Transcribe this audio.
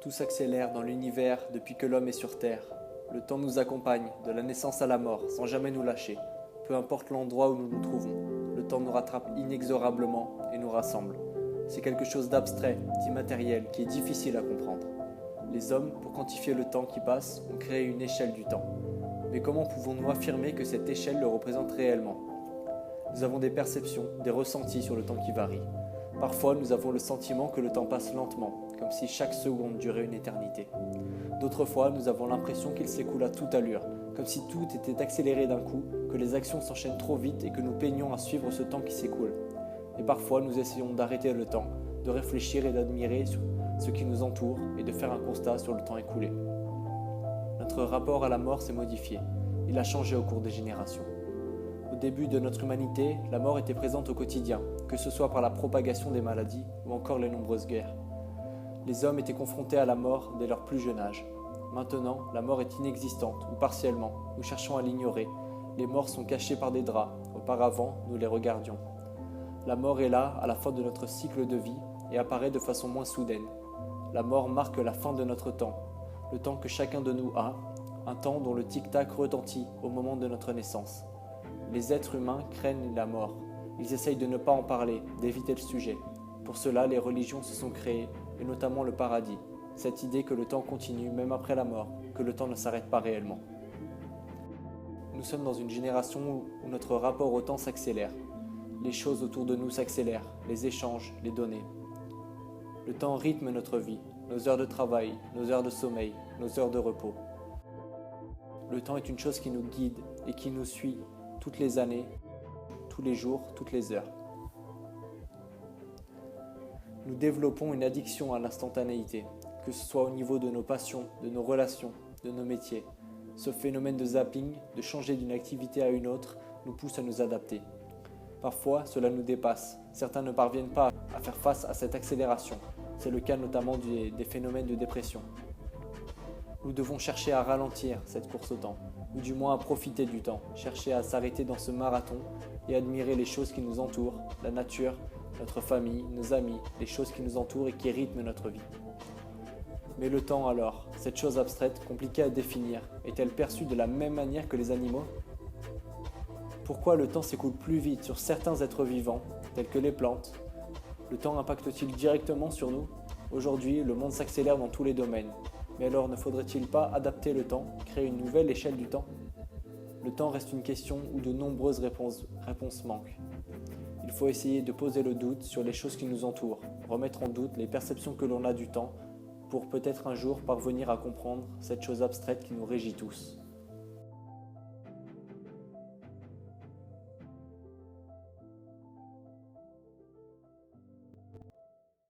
Tout s'accélère dans l'univers depuis que l'homme est sur Terre. Le temps nous accompagne, de la naissance à la mort, sans jamais nous lâcher. Peu importe l'endroit où nous nous trouvons, le temps nous rattrape inexorablement et nous rassemble. C'est quelque chose d'abstrait, d'immatériel, qui est difficile à comprendre. Les hommes, pour quantifier le temps qui passe, ont créé une échelle du temps. Mais comment pouvons-nous affirmer que cette échelle le représente réellement ? Nous avons des perceptions, des ressentis sur le temps qui varient. Parfois, nous avons le sentiment que le temps passe lentement, comme si chaque seconde durait une éternité. D'autres fois, nous avons l'impression qu'il s'écoule à toute allure, comme si tout était accéléré d'un coup, que les actions s'enchaînent trop vite et que nous peignons à suivre ce temps qui s'écoule. Et parfois, nous essayons d'arrêter le temps, de réfléchir et d'admirer ce qui nous entoure et de faire un constat sur le temps écoulé. Notre rapport à la mort s'est modifié. Il a changé au cours des générations. Au début de notre humanité, la mort était présente au quotidien, que ce soit par la propagation des maladies ou encore les nombreuses guerres. Les hommes étaient confrontés à la mort dès leur plus jeune âge. Maintenant, la mort est inexistante ou partiellement, nous cherchons à l'ignorer. Les morts sont cachés par des draps, auparavant nous les regardions. La mort est là à la fin de notre cycle de vie et apparaît de façon moins soudaine. La mort marque la fin de notre temps, le temps que chacun de nous a, un temps dont le tic-tac retentit au moment de notre naissance. Les êtres humains craignent la mort. Ils essayent de ne pas en parler, d'éviter le sujet. Pour cela, les religions se sont créées, et notamment le paradis. Cette idée que le temps continue même après la mort, que le temps ne s'arrête pas réellement. Nous sommes dans une génération où notre rapport au temps s'accélère. Les choses autour de nous s'accélèrent, les échanges, les données. Le temps rythme notre vie, nos heures de travail, nos heures de sommeil, nos heures de repos. Le temps est une chose qui nous guide et qui nous suit toutes les années, tous les jours, toutes les heures. Nous développons une addiction à l'instantanéité, que ce soit au niveau de nos passions, de nos relations, de nos métiers. Ce phénomène de zapping, de changer d'une activité à une autre, nous pousse à nous adapter. Parfois, cela nous dépasse. Certains ne parviennent pas à faire face à cette accélération. C'est le cas notamment des phénomènes de dépression. Nous devons chercher à ralentir cette course au temps, ou du moins à profiter du temps, chercher à s'arrêter dans ce marathon et admirer les choses qui nous entourent, la nature, notre famille, nos amis, les choses qui nous entourent et qui rythment notre vie. Mais le temps alors, cette chose abstraite, compliquée à définir, est-elle perçue de la même manière que les animaux ? Pourquoi le temps s'écoule plus vite sur certains êtres vivants, tels que les plantes ? Le temps impacte-t-il directement sur nous ? Aujourd'hui, le monde s'accélère dans tous les domaines. Mais alors ne faudrait-il pas adapter le temps, créer une nouvelle échelle du temps ? Le temps reste une question où de nombreuses réponses manquent. Il faut essayer de poser le doute sur les choses qui nous entourent, remettre en doute les perceptions que l'on a du temps, pour peut-être un jour parvenir à comprendre cette chose abstraite qui nous régit tous.